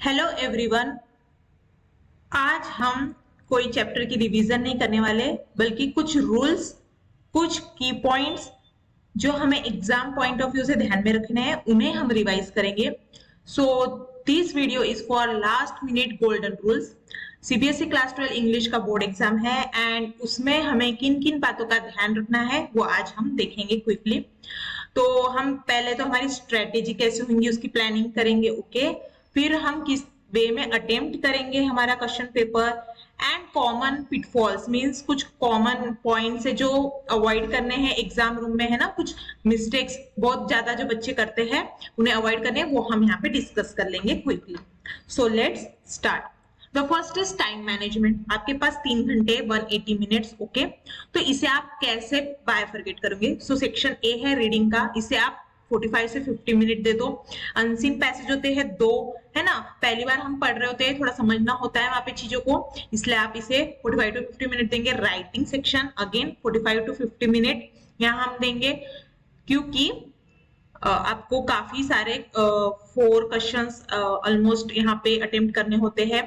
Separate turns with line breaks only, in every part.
Hello everyone. आज हम कोई चैप्टर की रिवीजन नहीं करने वाले, बल्कि कुछ रूल्स, कुछ की पॉइंट्स जो हमें एग्जाम पॉइंट ऑफ व्यू से ध्यान में रखने हैं, उन्हें हम रिवाइज करेंगे। So this video is for last minute golden rules. CBSE class 12 English का बोर्ड एग्जाम है एंड उसमें हमें किन किन बातों का ध्यान रखना है वो आज हम देखेंगे क्विकली। तो हम पहले तो हमारी स्ट्रेटेजी कैसे होंगी उसकी प्लानिंग करेंगे, ओके। फिर हम किस वे में अटेम्प्ट करेंगे हमारा question paper and common pitfalls means कुछ कॉमन पॉइंट्स है जो अवॉइड करने हैं एग्जाम रूम में, है ना। कुछ मिस्टेक्स बहुत ज्यादा जो बच्चे करते हैं उन्हें अवॉइड करने हैं, वो हम यहाँ पे डिस्कस कर लेंगे quickly. So let's start. The first is time management. आपके पास 3 घंटे 180 मिनट्स, ओके। तो इसे आप कैसे बायफरगेट करोगे? सो सेक्शन ए है रीडिंग का, इसे आप 45 से 50 मिनट दे दो। अनसीन पैसेज होते हैं 2, है ना। पहली बार हम पढ़ रहे होते हैं, थोड़ा समझना होता है वहां पे चीजों को, इसलिए आप इसे 45 टू 50 मिनट देंगे। Writing section again 45 to 50 minute यहाँ हम देंगे, क्योंकि आपको काफी सारे 4 क्वेश्चंस ऑलमोस्ट यहाँ पे अटेम्प्ट करने होते हैं।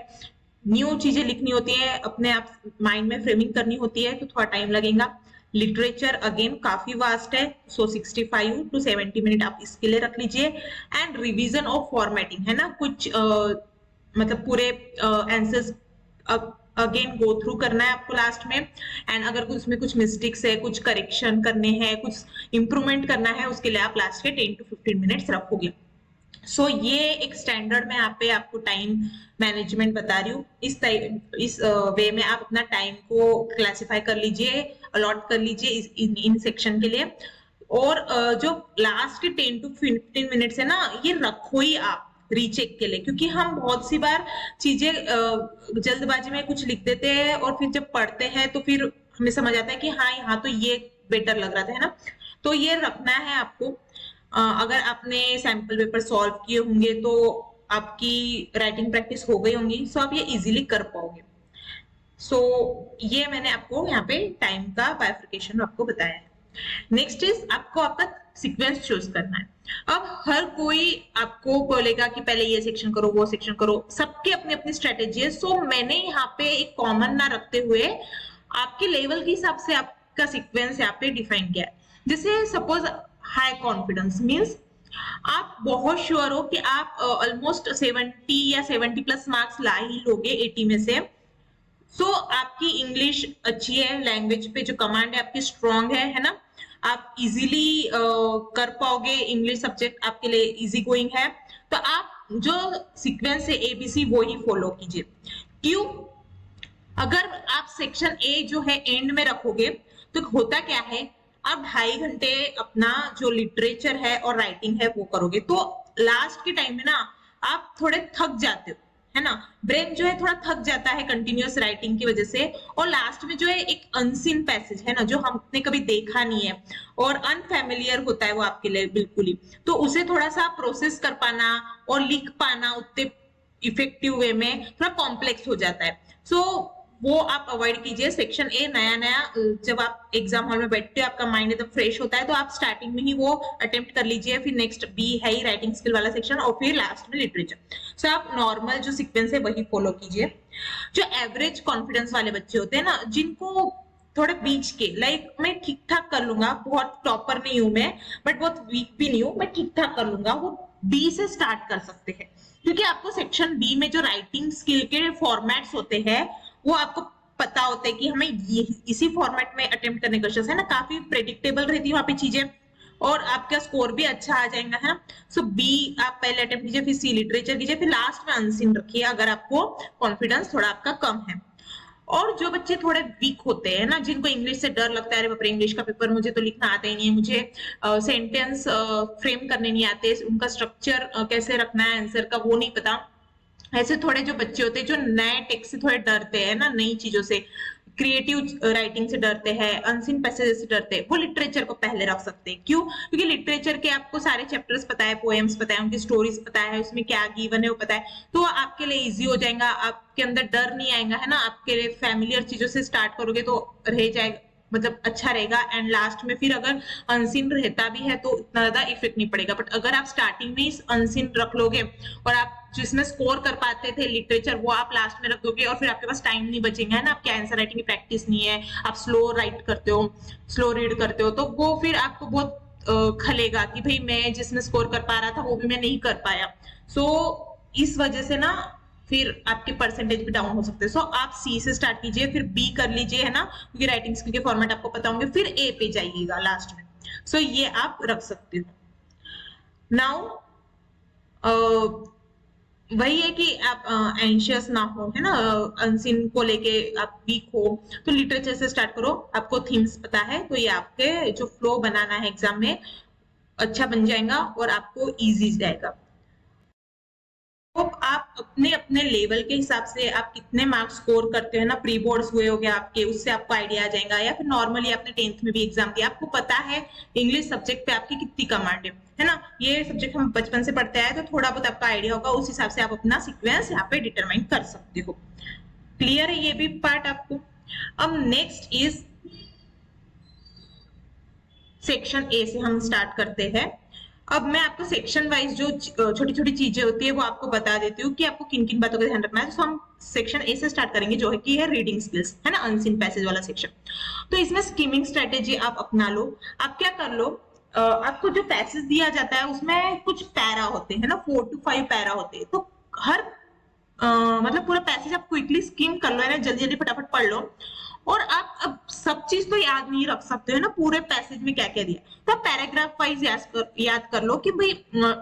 न्यू चीजें लिखनी होती है, अपने आप माइंड में फ्रेमिंग करनी होती है, तो थोड़ा टाइम लगेगा। लिटरेचर अगेन काफी वास्ट है, सो 65 टू 70 मिनट आप इसके लिए रख लीजिए। एंड रिवीजन ऑफ फॉर्मेटिंग, है ना, कुछ मतलब पूरे आंसर्स अगेन गो थ्रू करना है आपको लास्ट में। एंड अगर उसमें कुछ मिस्टेक्स है, कुछ करेक्शन करने हैं, कुछ इंप्रूवमेंट करना है, उसके लिए आप लास्ट के 10 टू 15 मिनट्स रखोगे। सो ये एक स्टैंडर्ड में यहाँ पे आपको टाइम मैनेजमेंट बता रही हूँ। इस वे में आप अपना टाइम को क्लासिफाई कर लीजिए, अलॉट कर लीजिए इन सेक्शन के लिए। और जो लास्ट के 10 टू 15 मिनट्स है ना, ये रखो ही आप रीचेक के लिए, क्योंकि हम बहुत सी बार चीजें जल्दबाजी में कुछ लिख देते हैं और फिर जब पढ़ते हैं तो फिर हमें समझ आता है कि हाँ यहाँ तो ये बेटर लग रहा था, है ना। तो ये रखना है आपको। अगर आपने सैंपल पेपर सॉल्व किए होंगे तो आपकी राइटिंग प्रैक्टिस हो गई होंगी, सो आप ये इजीली कर पाओगे। सो ये मैंने आपको यहाँ पे टाइम का बाइफर्केशन आपको बताया है। नेक्स्ट इज आपको आपका सीक्वेंस चूज करना है। अब हर कोई आपको बोलेगा कि पहले ये सेक्शन करो, वो सेक्शन करो, सबकी अपनी अपनी स्ट्रेटेजी है। सो मैंने यहाँ पे एक कॉमन ना रखते हुए आपके लेवल के हिसाब से आपका सीक्वेंस यहाँ पे डिफाइन किया है। जैसे सपोज हाई कॉन्फिडेंस मीन्स आप बहुत श्योर हो कि आप ऑलमोस्ट 70 या 70 प्लस मार्क्स ला ही लोगे 80 में से। सो आपकी इंग्लिश अच्छी है, लैंग्वेज पे जो कमांड है आपकी स्ट्रांग है ना। आप इजीली कर पाओगे, इंग्लिश सब्जेक्ट आपके लिए इजी गोइंग है। तो आप जो सीक्वेंस है एबीसी वो ही फॉलो कीजिए। क्यों? अगर आप सेक्शन ए जो है एंड में रखोगे तो होता क्या है, आप 2.5 घंटे अपना जो लिटरेचर है और राइटिंग है वो करोगे, तो लास्ट के टाइम में ना आप थोड़े थक जाते हो, है ना। ब्रेन जो है थोड़ा थक जाता है कंटिन्यूअस राइटिंग की वजह से। और लास्ट में जो है एक अनसीन पैसेज है ना, जो हमने कभी देखा नहीं है और अनफैमिलियर होता है वो आपके लिए बिल्कुल ही, तो उसे थोड़ा सा प्रोसेस कर पाना और लिख पाना उतने इफेक्टिव वे में थोड़ा कॉम्प्लेक्स हो जाता है। सो वो आप अवॉइड कीजिए। सेक्शन ए नया नया जब आप एग्जाम हॉल में बैठते हो, आपका माइंड एकदम फ्रेश होता है, तो आप स्टार्टिंग में ही वो अटेम्प्ट कर लीजिए। फिर नेक्स्ट बी है ही राइटिंग स्किल वाला सेक्शन, और फिर लास्ट में लिटरेचर। सो आप नॉर्मल जो सीक्वेंस है वही फॉलो कीजिए। जो एवरेज कॉन्फिडेंस वाले बच्चे होते हैं ना, जिनको थोड़े बीच के, लाइक मैं ठीक ठाक कर लूंगा, बहुत टॉपर नहीं हूं मैं, बट बहुत वीक भी नहीं हूं, मैं ठीक ठाक कर लूंगा, वो बी से स्टार्ट कर सकते हैं। क्योंकि आपको सेक्शन बी में जो राइटिंग स्किल के फॉर्मेट्स होते हैं वो आपको पता होता है कि हमें ये इसी फॉर्मेट में अटेम्प्ट करने का है ना। काफी प्रेडिक्टेबल रहती है वहां पे चीजें और आपका स्कोर भी अच्छा आ जाएगा, है ना। सो बी आप पहले अटेम्प्ट कीजिए, फिर सी लिटरेचर कीजिए, फिर लास्ट में अनसीन रखिए अगर आपको कॉन्फिडेंस थोड़ा आपका कम है। और जो बच्चे थोड़े वीक होते हैं ना, जिनको इंग्लिश से डर लगता है, अरे बाप रे इंग्लिश का पेपर मुझे तो लिखना आता ही नहीं है, मुझे सेंटेंस फ्रेम करने नहीं आते, उनका स्ट्रक्चर कैसे रखना है आंसर का वो नहीं पता, ऐसे थोड़े जो बच्चे होते हैं जो नए टेक्स्ट से थोड़े डरते हैं ना, नई चीजों से, क्रिएटिव राइटिंग से डरते हैं, अनसीन पैसेज से डरते हैं, वो लिटरेचर को पहले रख सकते हैं। क्यों? क्योंकि लिटरेचर के आपको सारे चैप्टर्स पता है, पोएम्स पता है, उनकी स्टोरीज पता है, उसमें क्या गिवन है वो पता है, तो आपके लिए इजी हो जाएगा, आपके अंदर डर नहीं आएगा, है ना। आपके लिए फैमिलियर चीजों से स्टार्ट करोगे तो रह जाएगा, मतलब अच्छा रहेगा। एंड लास्ट में फिर अगर अनसीन रहता भी है तो इतना ज्यादा इफेक्ट नहीं पड़ेगा। बट अगर आप स्टार्टिंग में ही अनसीन रख लोगे और आप जिसमें स्कोर कर पाते थे लिटरेचर वो आप लास्ट में रख दोगे और फिर आपके पास टाइम नहीं बचेगा, है ना, आपके आंसर राइटिंग की प्रैक्टिस नहीं है, आप स्लो राइट करते हो, स्लो रीड करते हो, तो वो फिर आपको बहुत खलेगा कि भाई मैं जिसमें स्कोर कर पा रहा था वो भी मैं नहीं कर पाया। सो इस वजह से ना फिर आपके परसेंटेज भी डाउन हो सकते हैं। सो आप सी से स्टार्ट कीजिए, फिर बी कर लीजिए, है ना, क्योंकि राइटिंग स्किल के फॉर्मेट आपको पता होंगे, फिर ए पे जाइएगा लास्ट में। सो ये आप रख सकते हो। नाउ वही है कि आप एंशियस ना हो, है ना, अनसीन को लेके आप वीक हो, तो लिटरेचर से स्टार्ट करो, आपको थीम्स पता है तो ये आपके जो फ्लो बनाना है एग्जाम में अच्छा बन जाएगा और आपको इजी जाएगा। तो आप अपने अपने लेवल के हिसाब से आप कितने मार्क्स स्कोर करते हो ना, प्री बोर्ड्स हुए हो गए आपके, उससे आपको आइडिया आ जाएगा, या फिर नॉर्मली आपने 10th में भी एग्जाम दिया, आपको पता है इंग्लिश सब्जेक्ट पे आपकी कितनी कमांड है ना, ये सब्जेक्ट हम बचपन से पढ़ते आए तो थोड़ा बहुत आपका आइडिया होगा, उस हिसाब से आप अपना सीक्वेंस यहाँ पे डिटरमाइन कर सकते हो। क्लियर है ये भी पार्ट आपको? अब नेक्स्ट इज सेक्शन ए से हम स्टार्ट करते हैं। अब मैं आपको सेक्शन वाइज जो छोटी छोटी चीजें होती है वो आपको बता देती हूँ कि आपको किन किन बातों का ध्यान रखना है। तो हम सेक्शन ए से स्टार्ट करेंगे जो है कि है रीडिंग स्किल्स, है ना, अनसीन पैसेज वाला सेक्शन। तो इसमें स्कीमिंग स्ट्रेटेजी आप अपना लो। आप क्या कर लो, आपको जो पैसेज दिया जाता है उसमें कुछ पैरा होते हैं ना, 4 to 5 पैरा होते हैं, तो हर मतलब पूरा पैसेज आप क्विकली स्किम कर लो, है ना, जल्दी जल्दी फटाफट पढ़ लो। और आप अब सब चीज तो याद नहीं रख सकते हो ना पूरे पैसेज में क्या क्या दिया, तो आप पैराग्राफ वाइज याद कर लो कि भाई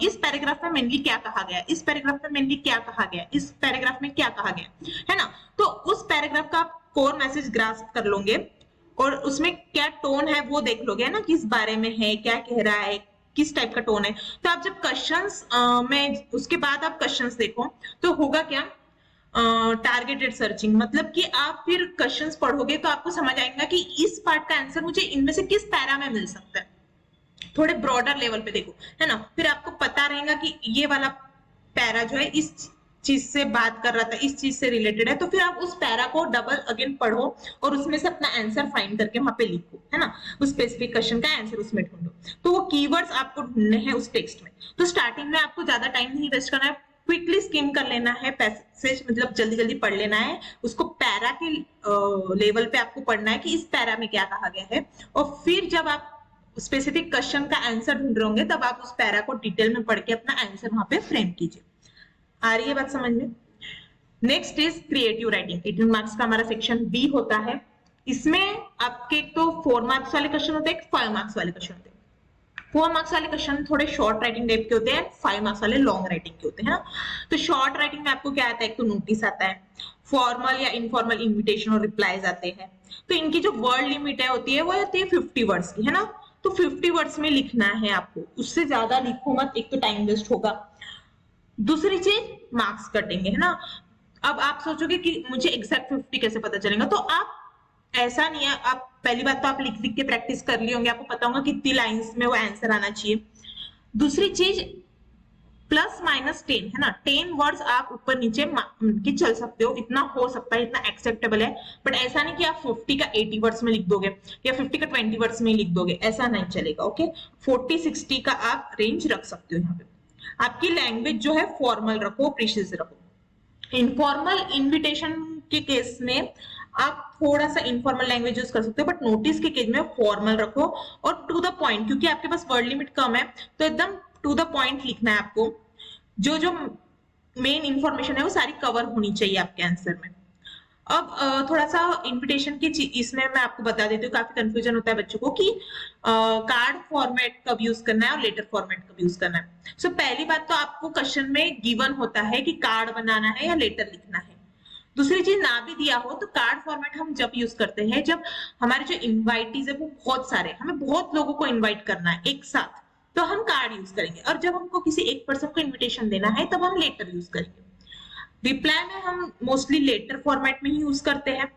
इस पैराग्राफ में मेनली क्या कहा गया, इस पैराग्राफ में मेनली क्या कहा गया, इस पैराग्राफ में क्या कहा गया, है ना। तो उस पैराग्राफ का आप कोर मैसेज ग्रास्प कर लोगे और उसमें क्या टोन है वो देख लोगे, है ना, किस बारे में है, क्या कह रहा है, किस टाइप का टोन है। तो आप जब क्वेश्चंस में उसके बाद आप क्वेश्चंस देखो तो होगा क्या, टारगेटेड सर्चिंग, मतलब कि आप फिर क्वेश्चंस पढ़ोगे तो आपको समझ आएगा कि इस पार्ट का आंसर मुझे इनमें से किस पैरा में मिल सकता है, थोड़े ब्रॉडर लेवल पे देखो, है ना, फिर आपको पता रहेगा कि ये वाला पैरा जो है इस चीज से बात कर रहा था, इस चीज से रिलेटेड है, तो फिर आप उस पैरा को डबल अगेन पढ़ो और उसमें से अपना आंसर फाइंड करके वहां पे लिखो, है ना, उस स्पेसिफिक क्वेश्चन का आंसर उसमें ढूंढो। तो वो कीवर्ड्स आपको ढूंढने हैं उस टेक्स्ट में। तो स्टार्टिंग में आपको ज्यादा टाइम नहीं वेस्ट करना है, क्विकली स्किम कर लेना है पैसेज, मतलब जल्दी जल्दी पढ़ लेना है उसको, पैरा के लेवल पे आपको पढ़ना है कि इस पैरा में क्या कहा गया है, और फिर जब आप स्पेसिफिक क्वेश्चन का आंसर ढूंढ रहे होंगे तब आप उस पैरा को डिटेल में पढ़ के अपना आंसर वहां पे फ्रेम कीजिए। आ रही है बात समझ में? Next is creative writing. 18 marks का हमारा सेक्शन बी होता है। इसमें आपके तो 4 मार्क्स वाले क्वेश्चन होते हैं, 5 मार्क्स वाले क्वेश्चन होते हैं। 4 मार्क्स वाले क्वेश्चन थोड़े शॉर्ट राइटिंग टाइप के होते हैं, 5 मार्क्स वाले लॉन्ग राइटिंग के होते हैं ना। तो शॉर्ट राइटिंग में आपको क्या आता है, एक तो नोटिस आता है, फॉर्मल या इनफॉर्मल इन्विटेशन और रिप्लाईज आते हैं। तो इनकी जो वर्ड लिमिट है होती है वो होती है 50 वर्ड्स की, है ना। तो 50 वर्ड्स में लिखना है आपको, उससे ज्यादा लिखो मत, एक तो टाइम वेस्ट होगा, दूसरी चीज मार्क्स कटेंगे, है ना। अब आप सोचोगे कि मुझे एग्जैक्ट 50 कैसे पता चलेगा, तो आप ऐसा नहीं है, आप पहली बात तो आप लिख लिख के प्रैक्टिस कर लिए होंगे, आपको पता होगा कितनी लाइंस में वो आंसर आना चाहिए। दूसरी चीज प्लस माइनस 10, है ना, 10 वर्ड्स आप ऊपर नीचे के चल सकते हो, इतना हो सकता है, इतना एक्सेप्टेबल है। बट ऐसा नहीं कि आप 50 का 80 वर्ड्स में लिख दोगे या 50 का 20 वर्ड्स में लिख दोगे, ऐसा नहीं चलेगा। ओके, 40-60 का आप रेंज रख सकते हो। यहाँ पे आपकी लैंग्वेज जो है फॉर्मल रखो, प्रीशियस रखो। इनफॉर्मल इन्विटेशन के केस में आप थोड़ा सा इनफॉर्मल लैंग्वेज यूज कर सकते हो, बट नोटिस के केस में फॉर्मल रखो और टू द पॉइंट, क्योंकि आपके पास वर्ड लिमिट कम है तो एकदम टू द पॉइंट लिखना है आपको। जो जो मेन इंफॉर्मेशन है वो सारी कवर होनी चाहिए आपके आंसर में। अब थोड़ा सा इन्विटेशन की इसमें मैं आपको बता देती हूँ, काफी कंफ्यूजन होता है बच्चों को कि कार्ड फॉर्मेट कब यूज करना है और लेटर फॉर्मेट कब यूज करना है। सो पहली बात तो आपको क्वेश्चन में गिवन होता है कि कार्ड बनाना है या लेटर लिखना है। दूसरी चीज, ना भी दिया हो तो कार्ड फॉर्मेट हम जब यूज करते हैं जब हमारे जो इन्वाइटीज है वो बहुत सारे, हमें बहुत लोगों को इन्वाइट करना है एक साथ, तो हम कार्ड यूज करेंगे। और जब हमको किसी एक पर्सन को इन्विटेशन देना है तब हम लेटर यूज करेंगे। रिप्लाई में हम मोस्टली लेटर फॉर्मेट में ही यूज करते हैं।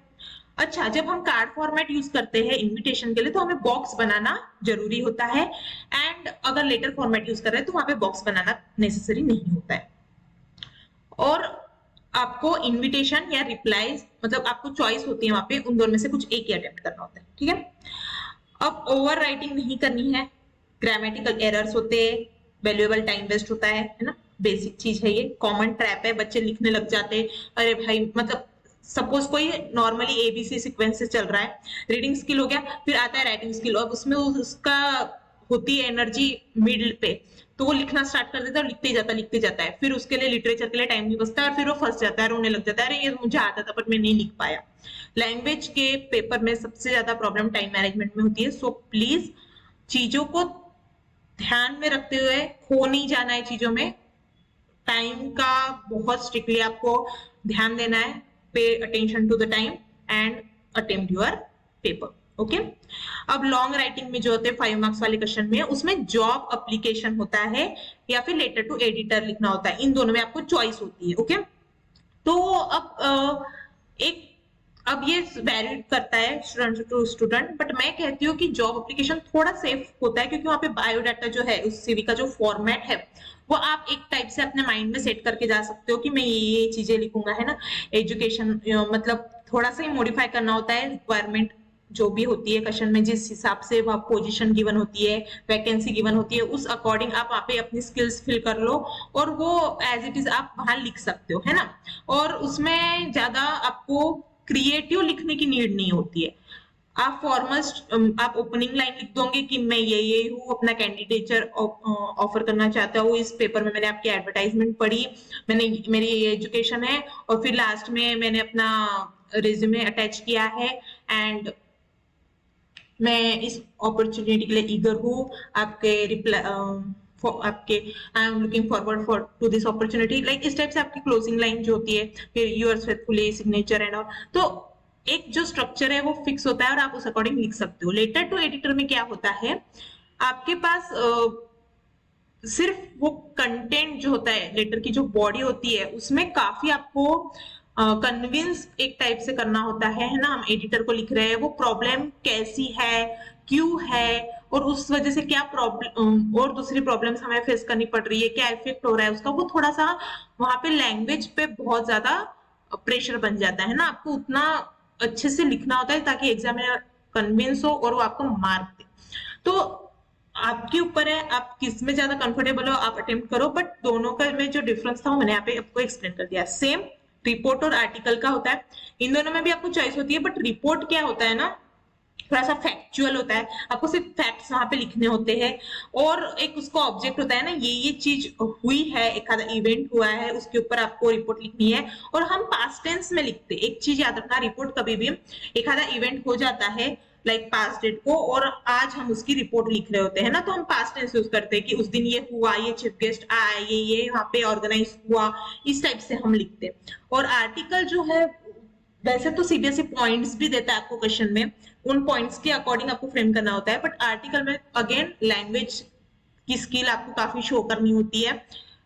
अच्छा, जब हम कार्ड फॉर्मेट यूज करते हैं इन्विटेशन के लिए तो हमें बॉक्स बनाना जरूरी होता है, एंड अगर लेटर फॉर्मेट यूज कर रहे हैं तो वहां पे बॉक्स बनाना नेसेसरी नहीं होता है। और आपको इन्विटेशन या रिप्लाईज, मतलब आपको चॉइस होती है वहां पे, उन दोनों में से कुछ एक ही अटेम्प्ट करना होता है, ठीक है। अब ओवर राइटिंग नहीं करनी है, ग्रामेटिकल एरर्स होते हैं, वैल्यूएबल टाइम वेस्ट होता है ना। बेसिक चीज है, ये कॉमन ट्रैप है, बच्चे लिखने लग जाते हैं। अरे भाई मतलब सपोज कोई नॉर्मली एबीसी सीक्वेंस से चल रहा है, रीडिंग स्किल हो गया, फिर आता है राइटिंग स्किल, और उसमें उसका होती है एनर्जी मिडिल पे, तो वो लिखना स्टार्ट कर देता है और लिखते जाता है, फिर उसके लिए लिटरेचर के लिए टाइम नहीं बचता है और फिर वो फंस जाता है, रोने लग जाता है, अरे ये मुझे आता था बट मैं नहीं लिख पाया। लैंग्वेज के पेपर में सबसे ज्यादा प्रॉब्लम टाइम मैनेजमेंट में होती है। सो प्लीज चीजों को ध्यान में रखते हुए, खो नहीं जाना है चीजों में, टाइम का बहुत स्ट्रिक्टली आपको ध्यान देना है, pay attention to the time and attempt your paper. Okay, अब लॉन्ग राइटिंग में जो होते हैं 5 मार्क्स वाले क्वेश्चन में, उसमें जॉब एप्लीकेशन होता है या फिर लेटर टू एडिटर लिखना होता है, इन दोनों में आपको चॉइस होती है। ओके, तो अब ये वैरी करता है स्टूडेंट टू स्टूडेंट, बट मैं कहती हूँ कि जॉब एप्लीकेशन थोड़ा सेफ होता है, क्योंकि वहां पे बायोडाटा जो है, उस सीवी का जो फॉर्मेट है, वो आप एक टाइप से अपने माइंड में सेट करके जा सकते हो कि मैं ये चीजें लिखूंगा, है ना। एजुकेशन मतलब थोड़ा सा ही मॉडिफाई करना होता है, रिक्वायरमेंट जो भी होती है क्वेश्चन में, जिस हिसाब से वह पोजीशन गिवन होती है, वैकेंसी गिवन होती है, उस अकॉर्डिंग आप वहाँ पे अपनी स्किल्स फिल कर लो और वो एज इट इज आप वहां लिख सकते हो, है ना। और उसमें ज्यादा आपको क्रिएटिव लिखने की नीड नहीं होती है। आप फॉर्मल आप ओपनिंग लाइन लिख दोगे कि मैं ये हूँ, अपना कैंडिडेचर ऑफर करना चाहता हूँ, इस पेपर में मैंने आपकी एडवर्टाइजमेंट पढ़ी, मैंने मेरी ये एजुकेशन है, और फिर लास्ट में मैंने अपना रिज्यूमे अटैच किया है एंड मैं इस अपॉर्चुनिटी के लिए ईगर हूँ, आपके रिप्लाई आपके I am looking forward for to this opportunity, like इस टाइप से आपकी क्लोजिंग लाइन जो होती है, फिर yours faithfully signature and all. तो एक जो स्ट्रक्चर है वो फिक्स होता है और आप उस अकॉर्डिंग लिख सकते हो। लेटर टू एडिटर में क्या होता है, आपके पास सिर्फ वो कंटेंट जो होता है, लेटर की जो बॉडी होती है, उसमें काफी आपको कन्विंस एक टाइप से करना होता है ना। हम एडिटर को लिख रहे हैं, वो प्रॉब्लम कैसी है, क्यों है, और उस वजह से क्या प्रॉब्लम और दूसरी प्रॉब्लम्स हमें फेस करनी पड़ रही है, क्या इफेक्ट हो रहा है उसका, वो थोड़ा सा वहां पे लैंग्वेज पे बहुत ज्यादा प्रेशर बन जाता है ना। आपको उतना अच्छे से लिखना होता है ताकि एग्जामिनर कन्विंस हो और वो आपको मार्क दे। तो आपके ऊपर है, आप किस में ज्यादा कंफर्टेबल हो आप अटेम्प्ट करो, बट दोनों का में जो डिफरेंस था वो मैंने यहाँ पे आपको एक्सप्लेन कर दिया। सेम रिपोर्ट और आर्टिकल का होता है, इन दोनों में भी आपको चॉइस होती है, बट रिपोर्ट क्या होता है ना, थोड़ा सा फैक्चुअल होता है, आपको सिर्फ फैक्ट्स वहां पे लिखने होते हैं, और एक उसका ऑब्जेक्ट होता है ना, ये चीज हुई है, एक आधा इवेंट हुआ है, उसके ऊपर आपको रिपोर्ट लिखनी है, और हम पास्ट टेंस में लिखते हैं। एक चीज याद रखना, रिपोर्ट कभी भी एक आधा इवेंट हो जाता है लाइक पास्ट डेट को, और आज हम उसकी रिपोर्ट लिख रहे होते हैं ना, तो हम पास्ट टेंस यूज करते हैं कि उस दिन ये हुआ, ये चीफ गेस्ट आए, ये वहां पे ऑर्गेनाइज हुआ, इस टाइप से हम लिखते हैं। और आर्टिकल जो है, वैसे तो सीबीएसई पॉइंट्स भी देता है आपको क्वेश्चन में, उन पॉइंट्स के अकॉर्डिंग आपको फ्रेम करना होता है, बट आर्टिकल में अगेन लैंग्वेज की स्किल आपको काफी शो करनी होती है,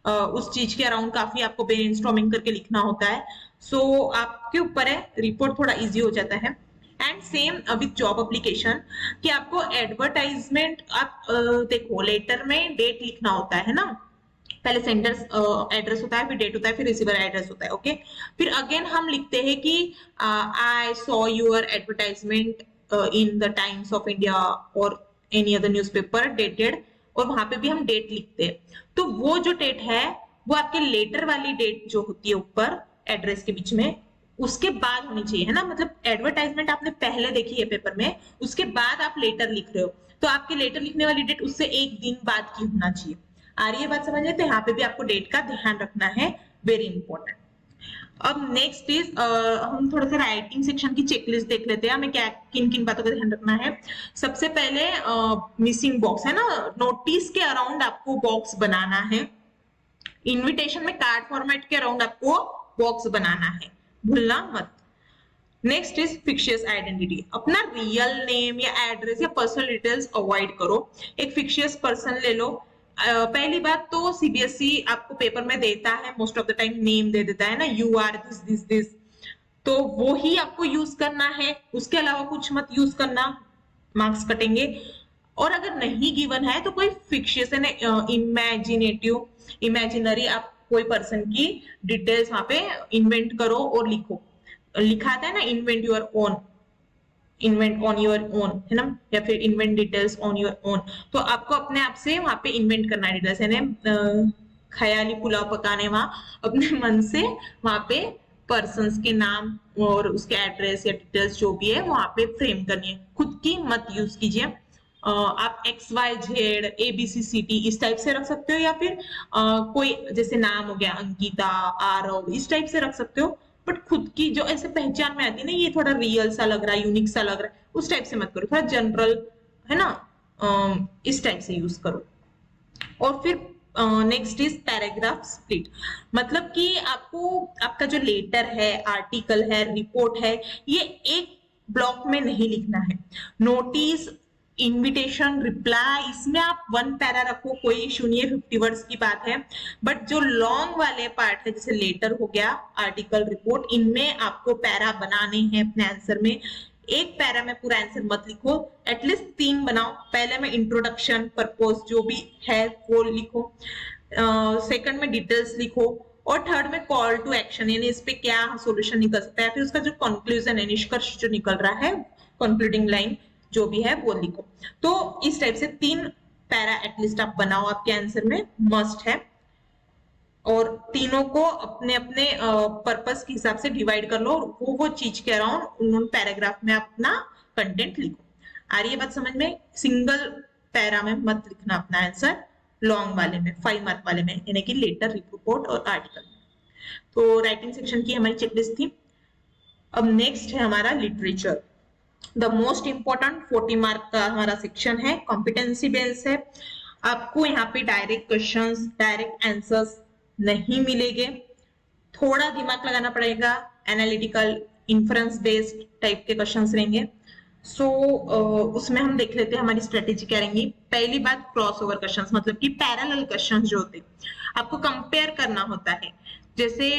उस चीज के अराउंड काफी आपको ब्रेनस्टॉर्मिंग करके लिखना होता है। सो आपके ऊपर है, रिपोर्ट थोड़ा इजी हो जाता है। And same with job application कि आपको एडवर्टाइजमेंट, आप देखो लेटर में डेट लिखना होता है ना, पहले सेंडर एड्रेस होता है, फिर डेट होता है, फिर रिसीवर एड्रेस होता है। ओके, फिर अगेन हम लिखते हैं कि I saw your advertisement in the times of India और एनी अदर न्यूज़पेपर डेटेड, और वहां पे भी हम डेट लिखते हैं। तो वो जो डेट है वो आपके लेटर वाली डेट जो होती है ऊपर एड्रेस के बीच में, उसके बाद होनी चाहिए, है ना। मतलब एडवर्टाइजमेंट आपने पहले देखी है पेपर में, उसके बाद आप लेटर लिख रहे हो, तो आपके लेटर लिखने वाली डेट उससे एक दिन बाद की होना चाहिए। आ रही है बात समझ में? तो यहाँ पे भी आपको डेट का ध्यान रखना है, वेरी इंपॉर्टेंट। अब नेक्स्ट इज हम थोड़ा सा राइटिंग सेक्शन की चेकलिस्ट देख लेते हैं, हमें क्या किन किन बातों का ध्यान रखना है। सबसे पहले मिसिंग बॉक्स है ना, नोटिस के अराउंड आपको बॉक्स बनाना है, इन्विटेशन में कार्ड फॉर्मेट के अराउंड आपको बॉक्स बनाना है, भूलना मत। नेक्स्ट इज फिक्शियस आइडेंटिटी, अपना रियल नेम या एड्रेस या पर्सनल डिटेल्स अवॉइड करो, एक फिक्शियस पर्सन ले लो। पहली बात तो सीबीएसई आपको पेपर में देता है most of the time name दे देता है ना, you are this this this, तो वो ही आपको यूज करना है, उसके अलावा कुछ मत यूज करना, मार्क्स कटेंगे। और अगर नहीं गिवन है तो कोई फिक्शियस इमेजिनेटिव इमेजिनरी आप कोई पर्सन की डिटेल्स वहां पे इन्वेंट करो और लिखो। लिखा आता है ना, invent your own, invent on your own, है ना, या फिर invent details on your own, तो आपको अपने आप से वहां पे इन्वेंट करना है डिटेल्स, यानी ख्याली पुलाव पकाने वहां अपने मन से वहां पे पर्सन्स के नाम और उसके एड्रेस या डिटेल्स जो भी है वहां पे फ्रेम करनी है, खुद की मत यूज कीजिए। आप XYZ ABCCT इस टाइप से रख सकते हो, या फिर कोई जैसे नाम हो गया अंकिता आरव इस टाइप से रख सकते हो, बट खुद की जो ऐसे पहचान में आती है ना, ये थोड़ा रियल सा लग रहा है, यूनिक सा लग रहा है, उस टाइप से मत करो, थोड़ा जनरल है ना, इस टाइप से यूज करो। और फिर नेक्स्ट इज पैराग्राफ स्प्लिट, मतलब कि आपको आपका जो लेटर है, आर्टिकल है, रिपोर्ट है, ये एक ब्लॉक में नहीं लिखना है। नोटिस, इनविटेशन, रिप्लाई, इसमें आप 1 पैरा रखो, कोई इशू नहीं है, 50 वर्ड्स की बात है। बट जो लॉन्ग वाले पार्ट है जैसे लेटर हो गया, आर्टिकल, रिपोर्ट, इनमें आपको पैरा बनाने हैं अपने आंसर में। एक पैरा में पूरा आंसर मत लिखो, एटलीस्ट 3 बनाओ। पहले में इंट्रोडक्शन, पर्पस जो भी है वो लिखो, सेकंड में डिटेल्स लिखो, और थर्ड में कॉल टू एक्शन, यानी इस पे क्या सॉल्यूशन निकल सकता है, फिर उसका जो कंक्लूजन है, निष्कर्ष जो निकल रहा है, कंक्लूडिंग लाइन जो भी है वो लिखो। तो इस टाइप से 3 पैरा एटलीस्ट आप बनाओ, आपके आंसर में मस्ट है। और तीनों को अपने अपने पर्पस के हिसाब से डिवाइड कर लो, वो चीज के अराउंड उन पैराग्राफ में अपना कंटेंट लिखो। आ रही है बात समझ में? सिंगल पैरा में मत लिखना अपना आंसर, लॉन्ग वाले में, 5 मार्क वाले में, यानी कि लेटर, रिपोर्ट और आर्टिकल। तो राइटिंग सेक्शन की हमारी चेकलिस्ट थी। अब नेक्स्ट है हमारा literature, the most important 40 mark का हमारा सेक्शन है, कॉम्पिटेंसी बेस्ड है। आपको यहाँ पे डायरेक्ट क्वेश्चंस, डायरेक्ट आंसर्स नहीं मिलेंगे, थोड़ा दिमाग लगाना पड़ेगा, एनालिटिकल, इन्फ्रेंस बेस्ड टाइप के क्वेश्चंस रहेंगे। सो उसमें हम देख लेते हैं हमारी स्ट्रेटेजी क्या रहेंगी। पहली बात, क्रॉस ओवर क्वेश्चंस, मतलब कि पैरेलल क्वेश्चंस जो होते हैं आपको कंपेयर करना होता है। जैसे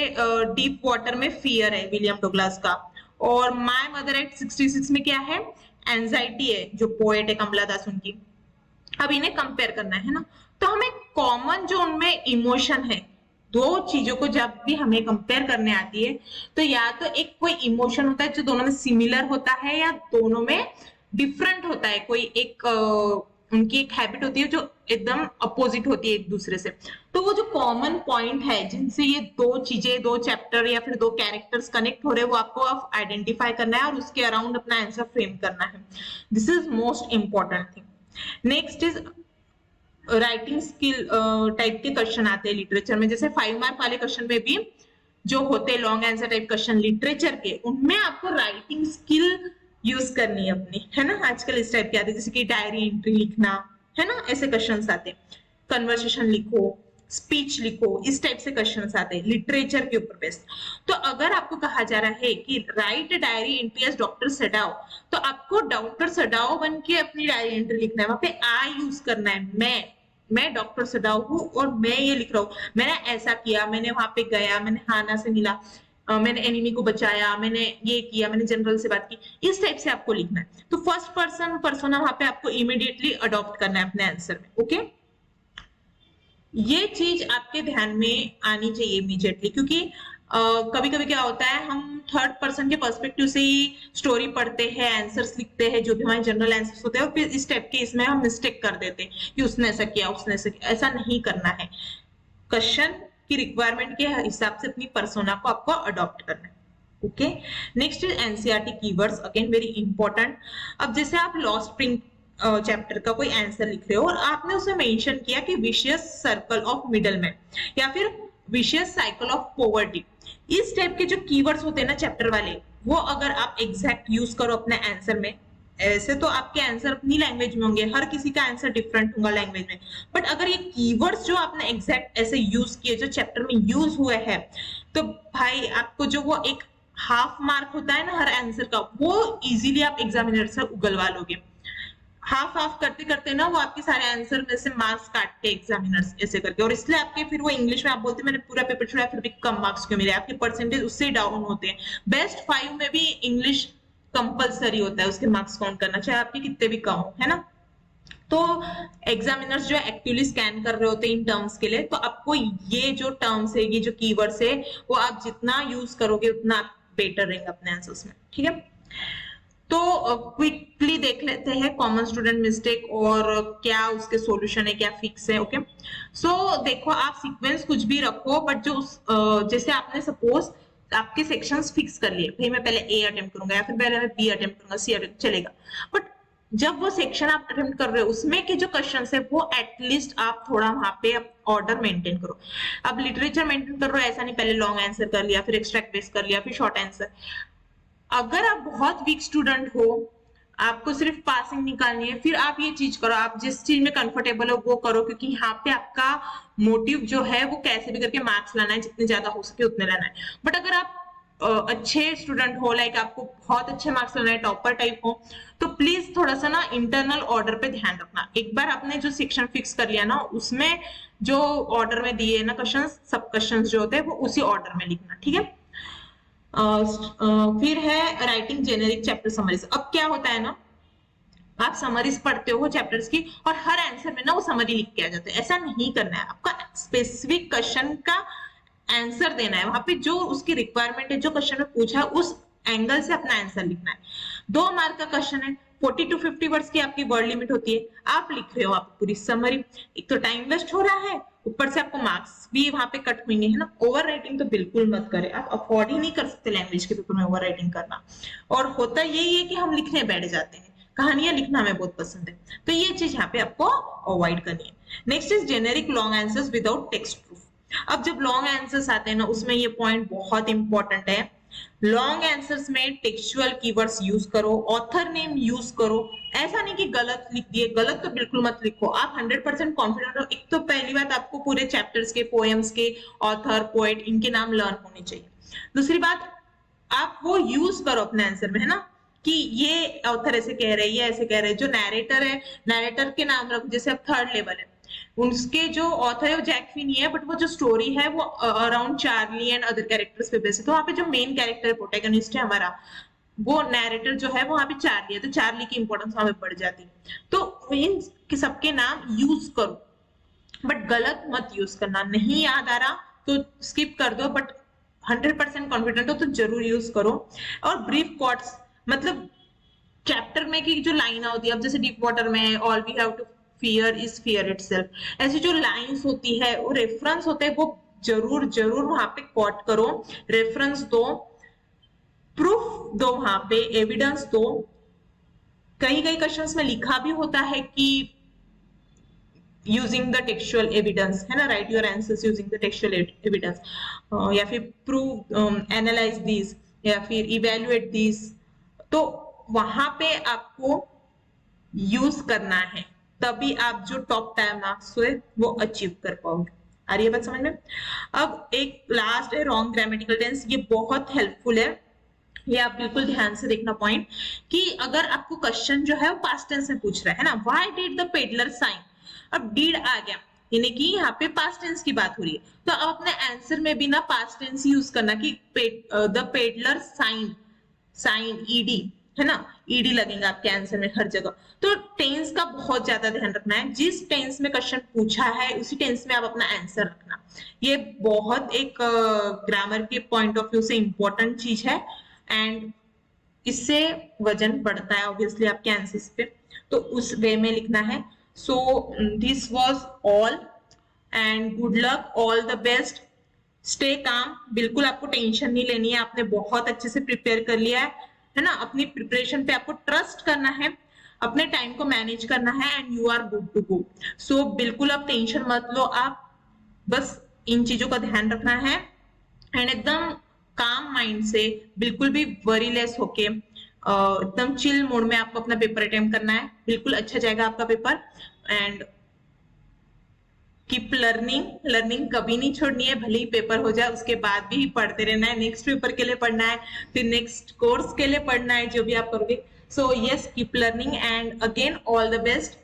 डीप वाटर में फियर है विलियम डगलस का, और माय मदर एट 66 में क्या है, एंजाइटी है, जो पोएट है कमला दास उनकी। अब इन्हें कंपेयर करना है ना, तो हमें कॉमन जो उनमें इमोशन है, दो चीजों को जब भी हमें कंपेयर करने आती है, तो या तो एक कोई इमोशन होता है जो दोनों में सिमिलर होता है, या दोनों में डिफरेंट होता है। कोई एक उनकी एक हैबिट होती है जो एकदम अपोजिट होती है एक दूसरे से। तो वो जो कॉमन पॉइंट है जिनसे ये दो चीजें, दो चैप्टर या फिर दो कैरेक्टर्स कनेक्ट हो रहे हैं, वो आपको आइडेंटिफाई करना है और उसके अराउंड अपना आंसर फ्रेम करना है। This is most important thing. Next is writing skill type के क्वेश्चन आते हैं लिटरेचर में। जैसे 5 मार्क वाले क्वेश्चन में भी जो होते हैं long answer type question literature के, उनमें आपको राइटिंग स्किल यूज करनी है अपनी, है ना। आजकल इस टाइप के आते हैं, जैसे कि डायरी एंट्री लिखना, है ना, ऐसे क्वेश्चंस आते हैं। कन्वर्सेशन लिखो, स्पीच लिखो, इस टाइप से क्वेश्चंस आते हैं लिटरेचर के ऊपर बेस्ड। तो अगर आपको कहा जा रहा है कि write diary entry as doctor Sadao, तो आपको डॉक्टर सडाओ बन के अपनी डायरी एंट्री लिखना है। वहां पे आई यूज करना है, मैं डॉक्टर सडाओ हूँ और मैं ये लिख रहा हूँ, मैंने ऐसा किया, मैंने वहां पे गया, मैंने हाना से मिला, मैंने एनिमी को बचाया, मैंने ये किया, मैंने जनरल से बात की, इस टाइप से आपको लिखना है। तो फर्स्ट पर्सन पर्सोना वहां पे आपको इमीडिएटली अडॉप्ट करना है अपने आंसर में। ओके, ये चीज आपके ध्यान में आनी चाहिए इमीडिएटली, क्योंकि कभी कभी क्या होता है, हम थर्ड पर्सन के पर्सपेक्टिव से ही स्टोरी पढ़ते हैं, आंसर्स लिखते हैं, जो भी हमारे जनरल आंसर्स होते हैं, और फिर इस टाइप के इसमें हम मिस्टेक कर देते हैं कि उसने ऐसा किया, उसने ऐसा किया। ऐसा नहीं करना है। क्वेश्चन की रिक्वायरमेंट के हिसाब से अपनी पर्सोना को आपको अडॉप्ट करना है। Okay, next is NCERT keywords, again very important. अब जैसे आप लॉ स्प्रिंग चैप्टर का कोई आंसर लिख रहे हो और आपने उसे मेंशन किया कि विशियस सर्कल ऑफ मिडलमैन या फिर विशियस साइकिल ऑफ पॉवर्टी, इस टाइप के जो कीवर्ड्स होते हैं ना चैप्टर वाले, वो अगर आप एग्जैक्ट यूज करो अपने आंसर में, ऐसे तो आपके आंसर अपनी लैंग्वेज में होंगे, हर किसी का आंसर डिफरेंट होगा लैंग्वेज में, बट अगर ये कीवर्ड्स जो आपने एग्जैक्ट ऐसे यूज किए जो चैप्टर में यूज हुए हैं, तो भाई आपको जो वो एक हाफ मार्क होता है ना हर आंसर का, वो इजीली आप एग्जामिनर से उगलवा लोगे। हाफ हाफ करते करते ना वो आपके सारे आंसर में से मार्क्स काटते एग्जामिनर्स ऐसे करके, और इसलिए आपके फिर वो इंग्लिश में आप बोलते हैं मैंने पूरा पेपर छोड़ा फिर भी कम मार्क्स क्यों मिले, आपके परसेंटेज उससे डाउन होते हैं। बेस्ट 5 में भी इंग्लिश कंपलसरी होता है, उसके मार्क्स काउंट करना, चाहे आपके कितने भी कम हो, है ना। तो एग्जामिनर्स जो एक्टिवली स्कैन कर रहे होते हैं इन टर्म्स के लिए, तो आपको ये जो टर्म्स है, ये जो कीवर्ड्स है, वो आप जितना यूज करोगे उतना बेटर रहेगा अपने आंसर्स में, ठीक है। तो क्विकली देख लेते हैं कॉमन स्टूडेंट मिस्टेक और क्या उसके सॉल्यूशन है, क्या फिक्स है। ओके, सो देखो आप सीक्वेंस कुछ भी रखो, बट जो जैसे आपने सपोज आपके सेक्शंस फिक्स कर लिए, भाई मैं पहले ए अटेम्प्ट करूंगा या फिर पहले मैं बी अटेम्प्ट करूंगा, सी अटेम्प्ट चलेगा, बट जब वो सेक्शन आप अटेम्प्ट कर रहे हो उसमें के जो क्वेश्चन है वो एटलीस्ट आप थोड़ा वहां पे ऑर्डर मेंटेन करो। अब लिटरेचर मेंटेन कर रहे हो, ऐसा नहीं पहले लॉन्ग आंसर कर लिया, फिर एक्सट्रैक्ट बेस कर लिया, फिर शॉर्ट आंसर। अगर आप बहुत वीक स्टूडेंट हो, आपको सिर्फ पासिंग निकालनी है, फिर आप ये चीज करो, आप जिस चीज में कंफर्टेबल हो वो करो, क्योंकि यहाँ पे आपका मोटिव जो है वो कैसे भी करके मार्क्स लाना है, जितने ज्यादा हो सके उतने लाना है। बट अगर आप अच्छे स्टूडेंट हो, लाइक आपको बहुत अच्छे मार्क्स लाना है, टॉपर टाइप हो, तो प्लीज थोड़ा सा ना इंटरनल ऑर्डर पे ध्यान रखना। एक बार आपने जो सेक्शन फिक्स कर लिया ना, उसमें जो ऑर्डर में दिए ना क्वेश्चन, सब क्वेश्चन जो होते हैं वो उसी ऑर्डर में लिखना, ठीक है। फिर है राइटिंग जेनेरिक चैप्टर समरीज। अब क्या होता है ना, आप समरीज पढ़ते हो चैप्टर्स की और हर आंसर में ना वो समरी लिख के आ जाते हैं। ऐसा नहीं करना है, आपका स्पेसिफिक क्वेश्चन का आंसर देना है, वहां पे जो उसकी रिक्वायरमेंट है, जो क्वेश्चन में पूछा है उस एंगल से अपना आंसर लिखना है। 2 मार्क का क्वेश्चन है, 40 to 50 वर्ड्स की आपकी वर्ड लिमिट होती है, आप लिख रहे हो आप पूरी समरी, एक तो टाइम वेस्ट हो रहा है, ऊपर से आपको मार्क्स भी वहां पे कट होंगे, है ना। ओवर राइटिंग तो बिल्कुल मत करें, आप अफोर्ड ही नहीं कर सकते लैंग्वेज के पेपर में ओवर राइटिंग करना। और होता यही है कि हम लिखने बैठ जाते हैं, कहानियां लिखना हमें बहुत पसंद है, तो ये चीज यहाँ पे आपको अवॉइड करनी है। Next is generic long answers without text proof. अब जब लॉन्ग आंसर्स आते हैं ना, उसमें ये पॉइंट बहुत इंपॉर्टेंट है, लॉन्ग आंसर्स में टेक्सचुअल कीवर्ड्स यूज करो, ऑथर नेम यूज करो। ऐसा नहीं कि गलत लिख दिए, गलत तो बिल्कुल मत लिखो। आप 100% कॉन्फिडेंट हो, एक तो पहली बात आपको पूरे चैप्टर्स के, पोएम्स के ऑथर, पोएट, इनके नाम लर्न होने चाहिए। दूसरी बात, आप वो यूज करो अपने आंसर में, है ना, कि ये ऑथर ऐसे कह रहे हैं, ये ऐसे कह रहे हैं। जो नैरेटर है, नैरेटर के नाम रखो, जैसे अब थर्ड लेवल है, उसके जो ऑथर है वो जैक नहीं है, बट वो जो स्टोरी है वो around Charlie and other characters पे बेस्ड है। तो वहाँ पे जो मेन कैरेक्टर प्रोटैगनिस्ट है हमारा, वो नैरेटर जो है वहां पे चार्ली है, तो चार्ली की इंपॉर्टेंस वहां पे बढ़ जाती है। तो इन सबके नाम यूज करो, बट गलत मत यूज करना। नहीं याद आ रहा तो स्किप कर दो, बट 100% कॉन्फिडेंट हो तो जरूर यूज करो। और ब्रीफ कोट्स, मतलब चैप्टर में की जो लाइन होती है, अब जैसे डीप वाटर में all we have to fear is fear itself, ऐसी जो लाइंस होती है वो रेफरेंस होते हैं, वो जरूर जरूर वहां पे कोट करो, रेफरेंस दो, प्रूफ दो, वहां पे एविडेंस दो। कई कई क्वेश्चंस में लिखा भी होता है कि यूजिंग द टेक्सचुअल एविडेंस, है ना, right your answers using the textual evidence, या फिर प्रूव, एनालाइज दिस, या फिर इवेल्युएट दिस। तो वहां पे आपको यूज करना है, तभी आप जो टॉप 10 मार्क्स हुए वो अचीव कर पाओगे। आ रही है बात समझ में। अब एक लास्ट है रॉन्ग ग्रामेटिकल टेंस, ये बहुत हेल्पफुल है, ये आप बिल्कुल ध्यान से देखना पॉइंट, कि अगर आपको क्वेश्चन जो है वो पास्ट टेंस में पूछ रहा है ना, why did the pedlar sign, अब डीड आ गया, यानी कि यहाँ पे पास्ट टेंस की बात हो रही है, तो अब अपने आंसर में भी ना पास्ट टेंस यूज करना, कि the pedlar sign, sign ED, है ना, ईडी लगेगा आपके आंसर में हर जगह। तो टेंस का बहुत ज्यादा ध्यान रखना है, जिस टेंस में क्वेश्चन पूछा है उसी टेंस में आप अपना आंसर रखना। ये बहुत एक ग्रामर के पॉइंट ऑफ व्यू से इंपॉर्टेंट चीज है, एंड इससे वजन बढ़ता है ऑब्वियसली आपके आंसर्स पे, तो उस वे में लिखना है। So this was all, and good luck, all the best, stay calm, बिल्कुल आपको टेंशन नहीं लेनी है, आपने बहुत अच्छे से प्रिपेयर कर लिया है ना, अपनी प्रिपरेशन पे आपको ट्रस्ट करना है, अपने टाइम को मैनेज करना है, and you are good to go. So बिल्कुल आप टेंशन मत लो, आप बस इन चीजों का ध्यान रखना है, एंड एकदम काम माइंड से, बिल्कुल भी वरीलेस होके, एकदम चिल मोड में आपको अपना पेपर अटेम्प्ट करना है, बिल्कुल अच्छा जाएगा आपका paper. And keep learning, learning कभी नहीं छोड़नी है, भले ही पेपर हो जाए उसके बाद भी पढ़ते रहना है, नेक्स्ट पेपर के लिए पढ़ना है, फिर नेक्स्ट कोर्स के लिए पढ़ना है, जो भी आप करोगे। So yes, keep learning, and again all the best.